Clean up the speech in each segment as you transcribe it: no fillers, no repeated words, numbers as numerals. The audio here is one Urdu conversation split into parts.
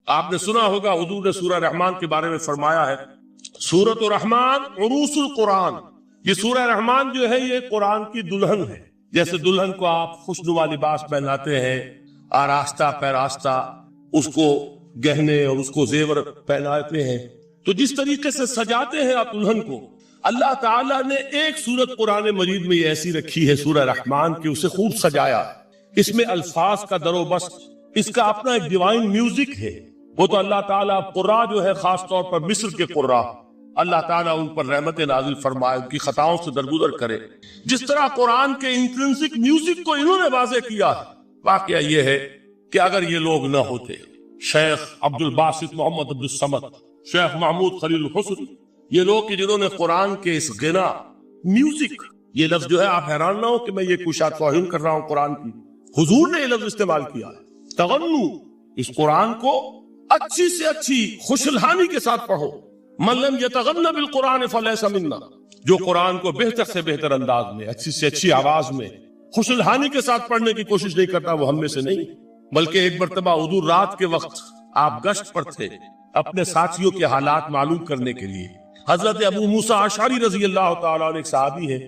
آپ نے سنا ہوگا حضور نے سورہ رحمان کے بارے میں فرمایا ہے، سورۃ الرحمان عروس القرآن، یہ سورہ رحمان جو ہے یہ قرآن کی دلہن ہے۔ جیسے دلہن کو آپ خوشنما لباس پہناتے ہیں، آراستہ پیراستہ اس کو گہنے اور اس کو زیور پہناتے ہیں، تو جس طریقے سے سجاتے ہیں آپ دلہن کو، اللہ تعالیٰ نے ایک سورت قرآن مجید میں یہ ایسی رکھی ہے سورہ رحمان کی، اسے خوب سجایا۔ اس میں الفاظ کا در و بست، اس کا اپنا ایک ڈیوائن میوزک ہے۔ وہ تو اللہ تعالیٰ قراء جو ہے خاص طور پر مصر کے قراء، اللہ تعالیٰ ان پر رحمت نازل فرمائے، ان کی خطاؤں سے درگزر کرے۔ جس طرح قرآن کے انٹرنسک میوزک کو انہوں نے واضح کیا ہے۔ واقعہ یہ ہے کہ اگر یہ لوگ نہ ہوتے، شیخ عبد الباسط محمد عبد الصمد، شیخ محمود خلیل الحسن، یہ لوگ کہ جنہوں نے قرآن کے اس غنا میوزک، یہ لفظ جو ہے آپ حیران نہ ہو کہ میں یہ کوشا توہین کر رہا ہوں قرآن کی، حضور نے یہ لفظ استعمال کیا ہے، تغنو، اس قرآن کو اچھی سے اچھی خوشلحانی کے ساتھ پڑھو۔ من لم یتغن بالقرآن فلیس منا، جو قرآن کو بہتر سے بہتر انداز میں، اچھی سے اچھی آواز میں، خوشلحانی کے ساتھ پڑھنے کی کوشش نہیں کرتا، وہ ہم میں سے نہیں۔ بلکہ ایک مرتبہ حضور رات کے وقت آپ گشت پر تھے اپنے ساتھیوں کے حالات معلوم کرنے کے لیے۔ حضرت ابو موسیٰ اشعری رضی اللہ تعالیٰ عنہ ایک صحابی ہے،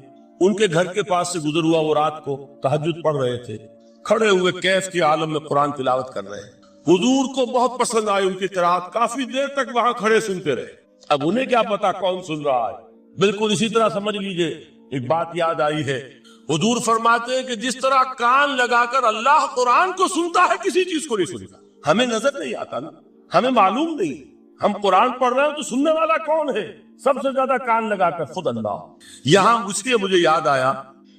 ان کے گھر کے پاس سے گزر ہوا، وہ رات کو تہجد پڑھ رہے تھے، کھڑے ہوئے کیف کے عالم میں قرآن تلاوت کر رہے ہیں۔ حضور کو بہت پسند آئی ان کی قرات، کافی دیر تک وہاں کھڑے سنتے رہے۔ اب انہیں کیا پتا کون سن رہا ہے، بالکل اسی طرح سمجھ لیجئے ایک بات یاد آئی ہے، حضور فرماتے ہیں کہ جس طرح کان لگا کر اللہ قرآن کو سنتا ہے کسی چیز کو نہیں سنتا۔ ہمیں نظر نہیں آتا نا، ہمیں معلوم نہیں، ہم قرآن پڑھ رہے ہیں تو سننے والا کون ہے؟ سب سے زیادہ کان لگا کر خود اللہ۔ یہاں اس لیے مجھے یاد آیا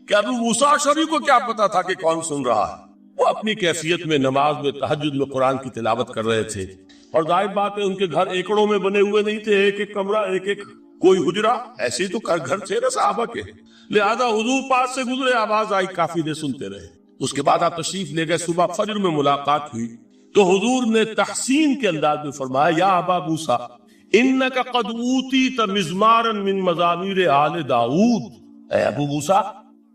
کہ ابو موسیٰ اشعری کو کیا پتا تھا کہ کون سن رہا ہے؟ وہ اپنی کیفیت میں نماز میں تہجد میں قرآن کی تلاوت کر رہے تھے، اور ظاہر بات ہے ان کے گھر ایکڑوں میں بنے ہوئے نہیں تھے، ایک ایک کمرہ، ایک ایک کوئی حجرہ، ایسے ہی تو گھر تھے نا صحابہ کے، لہذا حضور پاس سے گزرے، آواز آئی، کافی دیر سنتے رہے۔ اس کے بعد آپ تشریف لے گئے، صبح فجر میں ملاقات ہوئی تو حضور نے تحسین کے انداز میں فرمایا، یا ابا موسیٰ انک قد اوتیت مزمارا من مزامیر آل داؤد، اے ابو موسیٰ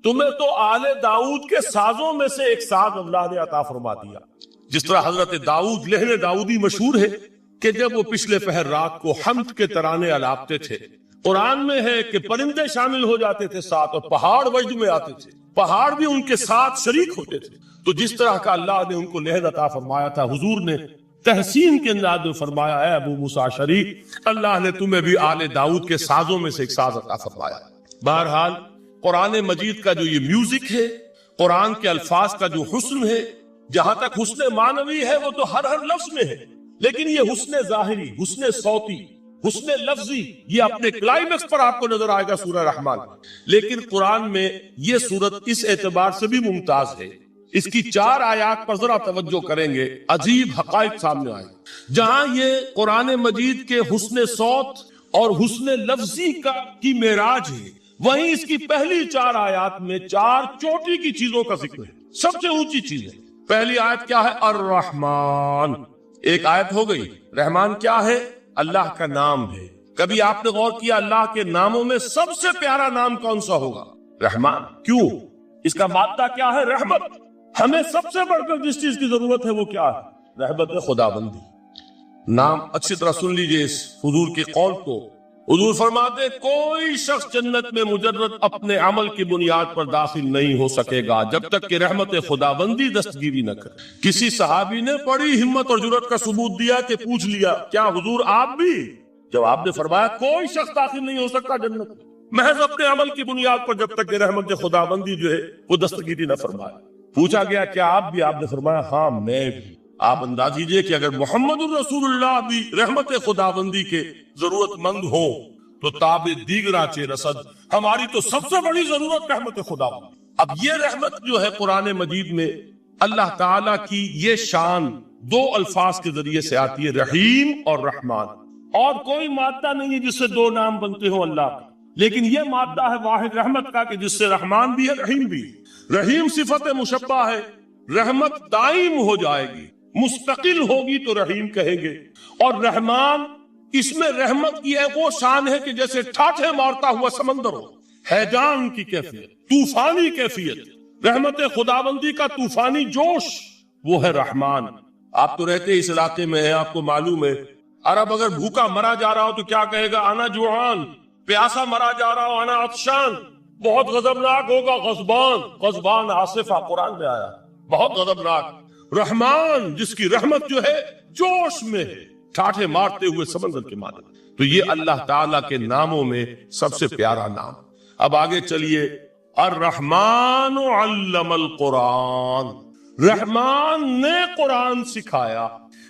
تمہیں تو آل داؤد کے سازوں میں سے ایک ساز اللہ نے عطا فرما دیا۔ جس طرح حضرت داؤد، لہن داؤدی مشہور ہے کہ جب وہ پچھلے پہر رات کو حمد کے ترانے الاپتے تھے، قرآن میں ہے کہ پرندے شامل ہو جاتے تھے ساتھ، اور پہاڑ وجد میں آتے تھے، پہاڑ بھی ان کے ساتھ شریک ہوتے تھے۔ تو جس طرح کا اللہ نے ان کو لہن عطا فرمایا تھا، حضور نے تحسین کے انداز میں فرمایا، اے ابو موسیٰ اشعری اللہ نے تمہیں بھی آل داؤد کے سازوں میں سے ایک ساز عطا فرمایا۔ بہرحال قرآن مجید کا جو یہ میوزک ہے، قرآن کے الفاظ کا جو حسن ہے، جہاں تک حسن معنوی ہے وہ تو ہر لفظ میں ہے، لیکن یہ حسن ظاہری، حسن صوتی، حسن لفظی، یہ اپنے کلائمیکس پر آپ کو نظر آئے گا سورہ رحمان۔ لیکن قرآن میں یہ سورت اس اعتبار سے بھی ممتاز ہے، اس کی 4 آیات پر ذرا توجہ کریں گے، عجیب حقائق سامنے آئے۔ جہاں یہ قرآن مجید کے حسن صوت اور حسن لفظی کی معراج ہے، وہیں اس کی پہلی 4 آیات میں 4 چوٹی کی چیزوں کا ذکر ہے، سب سے اونچی چیز ہے۔ پہلی آیت کیا ہے؟ الرحمن، ایک آیت ہو گئی۔ رحمان کیا ہے؟ اللہ کا نام ہے۔ کبھی آپ نے غور کیا اللہ کے ناموں میں سب سے پیارا نام کون سا ہوگا؟ رحمان۔ کیوں؟ اس کا مادہ کیا ہے؟ رحمت۔ ہمیں سب سے بڑھ کر جس چیز کی ضرورت ہے وہ کیا ہے؟ رحمت خداوندی۔ نام اچھی طرح سن لیجئے اس حضور کے قول کو۔ حضور فرماتے کوئی شخص جنت میں مجرد اپنے عمل کی بنیاد پر داخل نہیں ہو سکے گا جب تک کہ رحمت خداوندی دستگیری نہ کرے۔ کسی صحابی نے بڑی ہمت اور جرأت کا ثبوت دیا کہ پوچھ لیا، کیا حضور آپ بھی؟ جب آپ نے فرمایا کوئی شخص داخل نہیں ہو سکتا جنت میں محض اپنے عمل کی بنیاد پر جب تک کہ رحمت خداوندی جو ہے وہ دستگیری نہ فرمائے۔ پوچھا گیا کیا آپ بھی؟ آپ نے فرمایا ہاں میں بھی۔ آپ انداز کیجئے کہ اگر محمد الرسول اللہ بھی رحمت خداوندی کے ضرورت مند ہو تو تاب دیگرہ چے رسد، ہماری تو سب سے بڑی ضرورت رحمت خداوندی۔ اب یہ رحمت جو ہے قرآن مجید میں اللہ تعالیٰ کی یہ شان 2 الفاظ کے ذریعے سے آتی ہے، رحیم اور رحمان، اور کوئی مادہ نہیں ہے جس سے 2 نام بنتے ہوں اللہ کا، لیکن یہ مادہ ہے واحد رحمت کا کہ جس سے رحمان بھی ہے رحیم بھی ہے۔ رحیم صفت مشبہ ہے، رحمت دائم ہو جائے گی، مستقل ہوگی تو رحیم کہیں گے، اور رحمان اس میں رحمت کی ایک وہ شان ہے کہ جیسے ٹھاٹھے مارتا ہوا سمندر ہو، ہیجان کی کیفیت، طوفانی کیفیت، رحمت خداوندی کا طوفانی جوش، وہ ہے رحمان۔ آپ تو رہتے اس علاقے میں ہیں، آپ کو معلوم ہے عرب اگر بھوکا مرا جا رہا ہو تو کیا کہے گا؟ انا جوعان. پیاسا مرا جا رہا ہو انا عطشان. بہت غضبناک ہوگا غضبان. غضبان آصفہ قرآن میں آیا، بہت غضبناک. رحمان جس کی رحمت جو ہے جوش میں ہے، ٹھاٹھے مارتے ہوئے سمندر کے مانے. تو یہ اللہ تعالیٰ کے ناموں میں سب سے پیارا نام. اب آگے چلیے. الرحمن علم القرآن، رحمان نے قرآن سکھایا.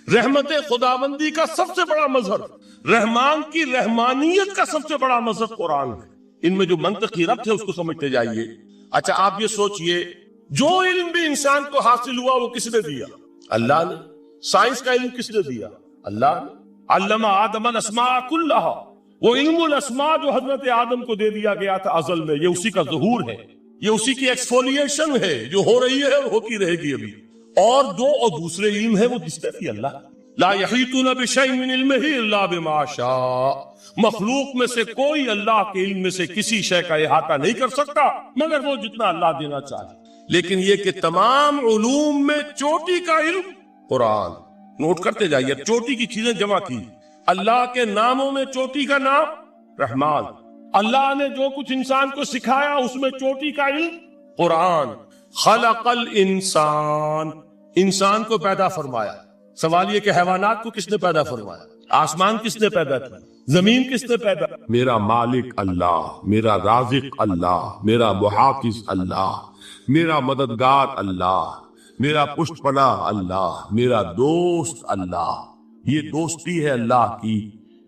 رحمت خداوندی کا سب سے بڑا مظہر، رحمان کی رحمانیت کا سب سے بڑا مظہر قرآن ہے. ان میں جو منطقی ربط ہے اس کو سمجھتے جائیے. اچھا آپ یہ سوچئے، جو علم بھی انسان کو حاصل ہوا وہ کس نے دیا؟ اللہ نے. سائنس کا علم کس نے دیا؟ اللہ نے. علم آدم الاسماء کلہا، وہ علم الاسماء جو حضرت آدم کو دے دیا گیا تھا ازل میں، یہ اسی کا ظہور ہے، یہ اسی کی ایکسفولیشن ہے جو ہو رہی ہے اور ہوتی رہے گی ابھی. اور دوسرے علم ہے وہ کس نے دی؟ اللہ. لا یحیطون بشیء من علمہ الا بما شاء، مخلوق میں سے کوئی اللہ کے علم میں سے کسی شے کا احاطہ نہیں کر سکتا مگر وہ جتنا اللہ دینا چاہے. لیکن یہ کہ تمام علوم میں چوٹی کا علم قرآن. نوٹ کرتے جائیے، چوٹی کی چیزیں جمع کی. اللہ کے ناموں میں چوٹی کا نام رحمان. اللہ نے جو کچھ انسان کو سکھایا اس میں چوٹی کا علم قرآن. خلق الانسان، انسان کو پیدا فرمایا. سوال یہ کہ حیوانات کو کس نے پیدا فرمایا؟ آسمان کس نے پیدا کیا؟ زمین کس نے پیدا؟ میرا مالک اللہ، میرا رازق اللہ، میرا محافظ اللہ، میرا مددگار اللہ، میرا پشت پناہ اللہ، میرا دوست اللہ. یہ دوستی ہے اللہ کی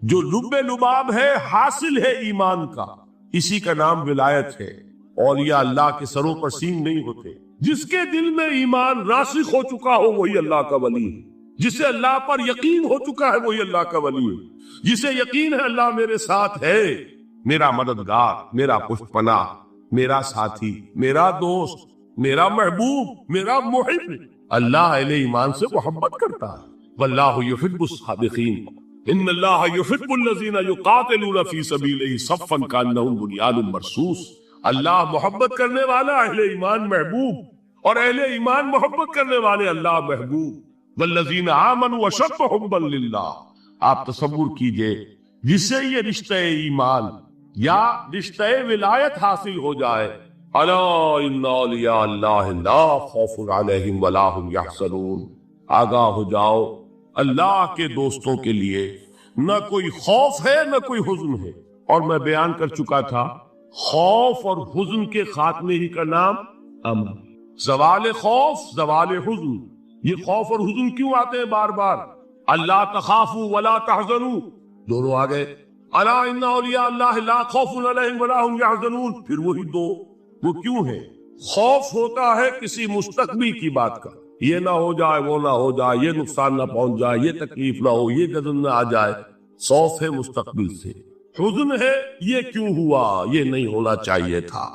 جو لب لباب ہے، حاصل ہے ایمان کا. اسی کا نام ولایت ہے. اور یہ اللہ کے سروں پر سینگ نہیں ہوتے. جس کے دل میں ایمان راسخ ہو چکا ہو وہی اللہ کا ولی ہے. جسے اللہ پر یقین ہو چکا ہے وہی اللہ کا ولی ہے. جسے یقین ہے اللہ میرے ساتھ ہے، میرا مددگار، میرا پشت پناہ، میرا ساتھی، میرا دوست، میرا محبوب، میرا محب. اللہ اہل ایمان سے محبت کرتا ہے. واللہ یحب الصادقین. ان اللہ یحب الذین یقاتلون فی سبیلہ صفا کانہم بنیان مرصوص. اللہ محبت کرنے والا، اہل ایمان محبوب، اور اہل ایمان محبت کرنے والے اللہ محبوب. والذین آمنوا اشد حبا للہ. آپ تصور کیجئے جسے یہ رشتہ ایمان یا رشتہ ولایت حاصل ہو جائے، الا ان اولیاء اللہ لا خوف علیہم ولا هم یحزنون. آگاہ ہو جاؤ، اللہ کے دوستوں کے لیے نہ کوئی خوف ہے نہ کوئی حزن ہے. اور میں بیان کر چکا تھا خوف اور حزن کے خاتمے ہی کا نام امن. زوال خوف، زوال حزن. یہ خوف اور حزن کیوں آتے ہیں بار بار؟ اللہ تخافوا ولا تحزنوا، دونوں آ گئے. الا ان اولیاء اللہ لا خوف علیہم ولا هم یحزنون، پھر وہی دو. وہ کیوں ہے؟ خوف ہوتا ہے کسی مستقبل کی بات کا، یہ نہ ہو جائے، وہ نہ ہو جائے، یہ نقصان نہ پہنچ جائے، یہ تکلیف نہ ہو، یہ غضب نہ آ جائے. خوف ہے مستقبل سے. حزن ہے یہ کیوں ہوا، یہ نہیں ہونا چاہیے تھا،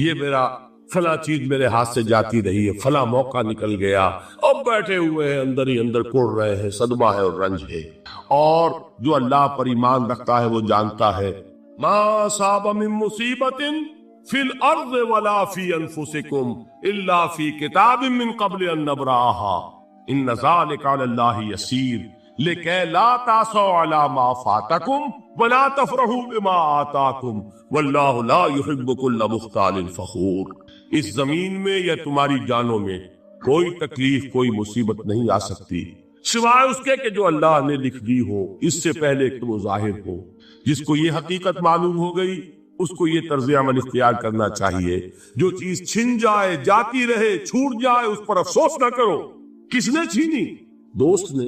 یہ میرا فلاں چیز میرے ہاتھ سے جاتی رہی ہے، فلاں موقع نکل گیا، اب بیٹھے ہوئے ہیں اندر ہی اندر کوڑ رہے ہیں، صدمہ ہے اور رنج ہے. اور جو اللہ پر ایمان رکھتا ہے وہ جانتا ہے ما اصاب من مصیبت فی الارض ولا فی انفسکم الا فی کتاب من قبل ان نبرأها ان ذلک علی اللہ یسیر لکی لا تعصوا علی ما فاتکم ولا تفرحوا بما آتاکم واللہ لا یحب کل مختال فخور. اس زمین میں یا تمہاری جانوں میں کوئی تکلیف، کوئی مصیبت نہیں آ سکتی سوائے اس کے کہ جو اللہ نے لکھ دی ہو اس سے پہلے کہ وہ ظاہر ہو. جس کو یہ حقیقت معلوم ہو گئی اس کو یہ طرز عمل اختیار کرنا چاہیے. جو چیز چھن جائے، جاتی رہے، چھوٹ جائے، اس پر افسوس نہ کرو. کس نے چھینی؟ دوست نے.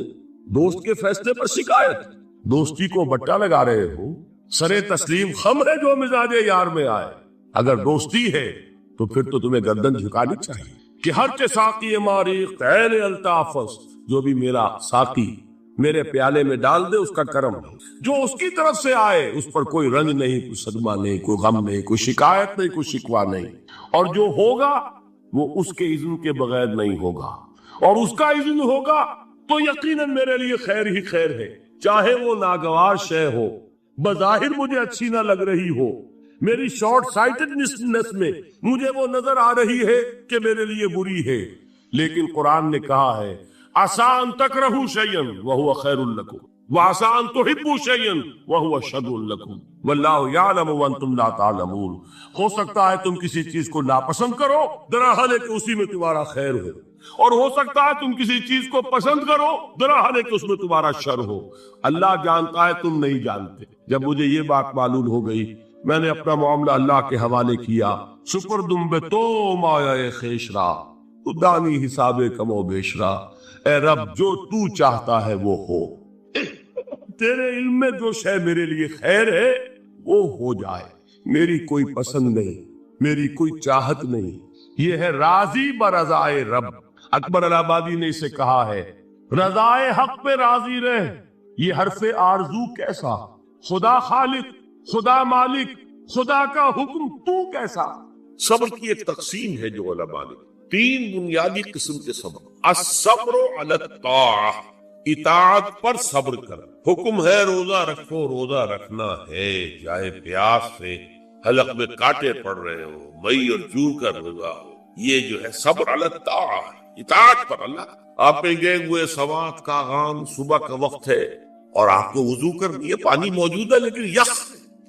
دوست کے فیصلے پر شکایت. دوستی کو بٹا لگا رہے ہو. سرے تسلیم خم ہے جو مزاج یار میں آئے. اگر دوستی ہے تو پھر تو تمہیں گردن جھکانی چاہیے کہ ہر چے ساقی ماریخ عین الطافس، جو بھی میرا ساقی میرے پیالے میں ڈال دے اس کا کرم ہے. جو اس کی طرف سے آئے اس پر کوئی رنج نہیں، کوئی صدمہ نہیں، کوئی غم نہیں، کوئی شکایت نہیں، کوئی شکوہ نہیں. اور جو ہوگا وہ اس کے اذن کے بغیر نہیں ہوگا، اور اس کا اذن ہوگا تو یقیناً میرے لیے خیر ہی خیر ہے. چاہے وہ ناگوار شے ہو، بظاہر مجھے اچھی نہ لگ رہی ہو، میری شارٹ سائٹڈنس میں مجھے وہ نظر آ رہی ہے کہ میرے لیے بری ہے، لیکن قرآن نے کہا ہے عسى ان تكرهوا شيئا وهو خير لكم وعسى ان تحبوا شيئا وهو شر لكم والله يعلم وانتم لا تعلمون. ہو سکتا ہے تم کسی چیز کو ناپسند کرو دراحال ہے کہ اسی میں تمہارا خیر ہو، اور ہو سکتا ہے تم کسی چیز کو پسند کرو دراحال ہے کہ اس میں تمہارا شر ہو. اللہ جانتا ہے تم نہیں جانتے. جب مجھے یہ بات معلوم ہو گئی میں نے اپنا معاملہ اللہ کے حوالے کیا. سپردم بے تو مایہ خیشرا دانی حساب کم و بیشرا. اے رب جو تو چاہتا ہے وہ ہو، تیرے علم میں جو شے میرے لیے خیر ہے وہ ہو جائے. میری کوئی پسند نہیں، میری کوئی چاہت نہیں، یہ ہے راضی برضائے رب. اکبر الہ آبادی نے اسے کہا ہے رضائے حق پہ راضی رہ. یہ حرف آرزو کیسا، خدا خالق، خدا مالک، خدا کا حکم تو کیسا. صبر کی ایک تقسیم ہے جو علماء نے، تین بنیادی قسم کے صبر. الصبر علی الطاعہ، اطاعت پر صبر کر. حکم ہے روزہ رکھو، روزہ رکھنا ہے جائے پیاس سے، حلق میں کانٹے پڑ رہے ہو، مئی اور جون کا روزہ ہو. یہ جو ہے صبر علی الطاعہ، اطاعت پر. اللہ آپ میں گئے ہوئے سوات کا غام، صبح کا وقت ہے اور آپ کو وضو کرنی ہے، پانی موجود ہے لیکن یخ،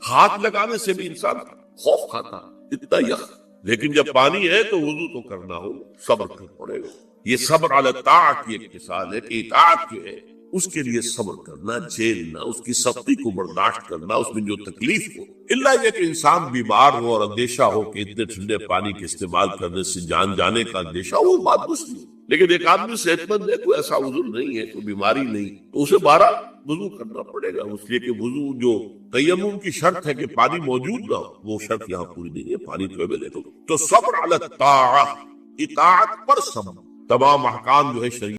ہاتھ لگانے سے بھی انسان خوف کھاتا، اتنا یخ. لیکن جب پانی ہے تو وضو تو کرنا ہو، صبر کرنا پڑے گا. یہ صبر علی الطاعت کی ایک مثال ہے کہ اطاعت جو ہے اس کے لیے صبر کرنا، جھیلنا، اس کی سختی کو برداشت کرنا، اس میں جو تکلیف ہو. اللہ یہ کہ انسان بیمار ہو اور اندیشہ ہو کہ اتنے ٹھنڈے پانی کے استعمال کرنے سے جان جانے کا اندیشہ ہو، وہ بات نہیں. لیکن ایک آدمی صحت مند ہے، کوئی ایسا عذر نہیں ہے، کوئی بیماری نہیں، تو اسے 12 وضو کرنا پڑے گا. اس لیے کہ وضو جو تیمم کی شرط ہے کہ پانی موجود نہ ہو، وہ شرط یہاں پوری نہیں ہے، پانی تو اویلیبل. تو صبر علی الطاعہ، اطاعت پر صبر. تمام احکام جو ہے شریعت